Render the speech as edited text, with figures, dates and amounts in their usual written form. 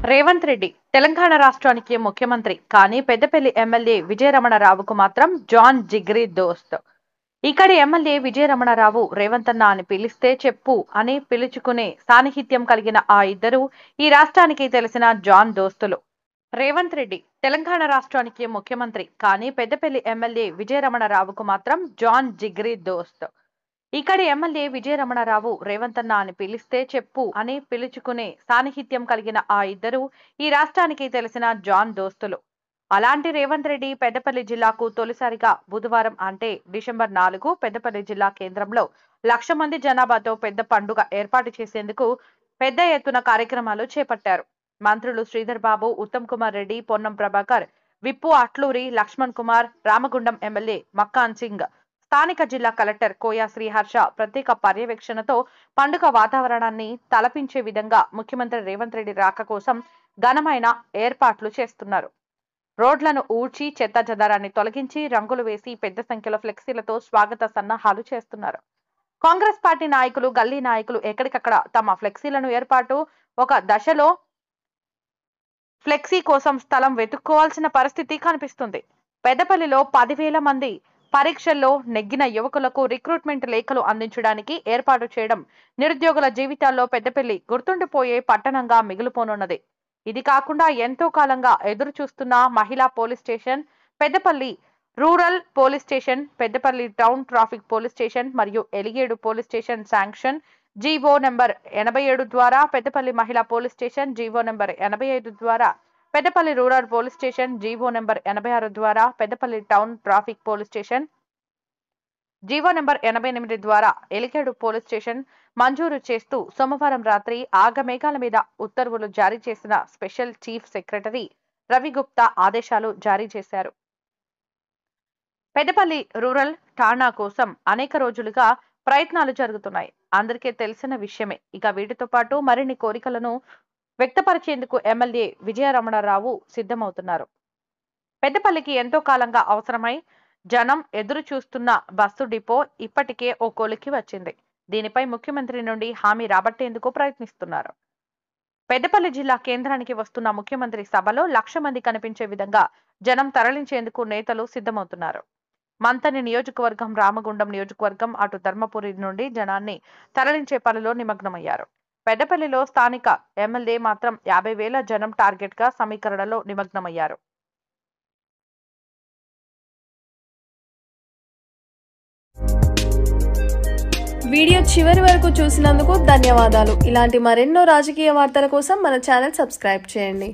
రేవంత్ రెడ్డి తెలంగాణ రాష్ట్రానికి ముఖ్యమంత్రి కానీ పెద్దపల్లి ఎమ్మెల్యే విజయరమణరావుకు మాత్రం జాన్ జిగ్రీ దోస్త్. ఇక్కడి ఎమ్మెల్యే విజయరమణరావు రేవంత్ అన్న అని పిలిస్తే చెప్పు అని పిలుచుకునే సాన్నిహిత్యం కలిగిన ఆ ఇద్దరు ఈ రాష్ట్రానికి తెలిసిన జాన్ దోస్తులు. రేవంత్ రెడ్డి తెలంగాణ రాష్ట్రానికి ముఖ్యమంత్రి కానీ పెద్దపల్లి ఎమ్మెల్యే విజయరమణరావుకు మాత్రం జాన్ జిగ్రీ దోస్త్. ఇక్కడి ఎమ్మెల్యే విజయరమణరావు రేవంత్ అన్న అని పిలిస్తే చెప్పు అని పిలుచుకునే సాన్నిహిత్యం కలిగిన ఆ ఇద్దరు ఈ రాష్ట్రానికి తెలిసిన జాన్ దోస్తులు. అలాంటి రేవంత్ రెడ్డి పెద్దపల్లి జిల్లాకు తొలిసారిగా బుధవారం అంటే డిసెంబర్ 4 పెద్దపల్లి జిల్లా కేంద్రంలో 1,00,000 మంది జనాభాతో పెద్ద పండుగ ఏర్పాటు చేసేందుకు పెద్ద ఎత్తున కార్యక్రమాలు చేపట్టారు. మంత్రులు శ్రీధర్ బాబు, ఉత్తమ్ కుమార్ రెడ్డి, పొన్నం ప్రభాకర్, విప్పు అట్లూరి, లక్ష్మణ్ కుమార్, రామగుండం ఎమ్మెల్యే మక్కాన్ సింగ్, స్థానిక జిల్లా కలెక్టర్ కోయా శ్రీహర్ష ప్రత్యేక పర్యవేక్షణతో పండుగ వాతావరణాన్ని తలపించే విధంగా ముఖ్యమంత్రి రేవంత్ రెడ్డి రాక కోసం ఘనమైన ఏర్పాట్లు చేస్తున్నారు. రోడ్లను ఊడ్చి చెత్త చెదారాన్ని తొలగించి రంగులు వేసి పెద్ద సంఖ్యలో ఫ్లెక్సీలతో స్వాగత సన్నాహాలు చేస్తున్నారు. కాంగ్రెస్ పార్టీ నాయకులు, గల్లీ నాయకులు ఎక్కడికక్కడ తమ ఫ్లెక్సీలను ఏర్పాటు ఒక దశలో ఫ్లెక్సీ కోసం స్థలం వెతుక్కోవాల్సిన పరిస్థితి కనిపిస్తుంది. పెద్దపల్లిలో 10,000 మంది పరీక్షల్లో నెగ్గిన యువకులకు రిక్రూట్మెంట్ లేఖలు అందించడానికి ఏర్పాటు చేయడం నిరుద్యోగుల జీవితాల్లో పెద్దపల్లి గుర్తుండిపోయే పట్టణంగా మిగిలిపోనున్నది. ఇది కాకుండా ఎంతో కాలంగా ఎదురు చూస్తున్న మహిళా police station, Peddapalli rural police station, Peddapalli town traffic police station మరియు Eligedu police station sanction GO number 87 ద్వారా, పెద్దపల్లి మహిళా పోలీస్ స్టేషన్ జీవో నెంబర్ 85 ద్వారా, Peddapalli rural police station GO number 86 ద్వారా, Peddapalli town traffic police station GO number 88 ద్వారా ఎలిగేడు పోలీస్ స్టేషన్ మంజూరు చేస్తూ సోమవారం రాత్రి ఆగమేఘాల మీద ఉత్తర్వులు జారీ చేసిన special chief secretary Ravi Gupta ఆదేశాలు జారీ చేశారు. పెద్దపల్లి రూరల్ ఠాణా కోసం అనేక రోజులుగా ప్రయత్నాలు జరుగుతున్నాయి. అందరికీ తెలిసిన విషయమే. ఇక వీటితో పాటు మరిన్ని కోరికలను వ్యక్తపరిచేందుకు ఎమ్మెల్యే విజయరమణరావు సిద్ధమవుతున్నారు. పెద్దపల్లికి ఎంతో కాలంగా అవసరమై జనం ఎదురు చూస్తున్న బస్సు డిపో ఇప్పటికే ఓ కొలికి వచ్చింది. దీనిపై ముఖ్యమంత్రి నుండి హామీ రాబట్టేందుకు ప్రయత్నిస్తున్నారు. పెద్దపల్లి జిల్లా కేంద్రానికి వస్తున్న ముఖ్యమంత్రి సభలో 1,00,000 మంది కనిపించే విధంగా జనం తరలించేందుకు నేతలు సిద్ధమవుతున్నారు. మంతని నియోజకవర్గం, రామగుండం నియోజకవర్గం, అటు ధర్మపురి నుండి జనాన్ని తరలించే పనిలో నిమగ్నమయ్యారు. పెద్దపల్లిలో స్థానిక ఎమ్మెల్యే మాత్రం 50,000 జనం టార్గెట్ గా సమీకరణలో నిమగ్నమయ్యారు. వీడియో చివరి వరకు చూసినందుకు ధన్యవాదాలు. ఇలాంటి మరెన్నో రాజకీయ వార్తల కోసం మన ఛానల్ సబ్స్క్రైబ్ చేయండి.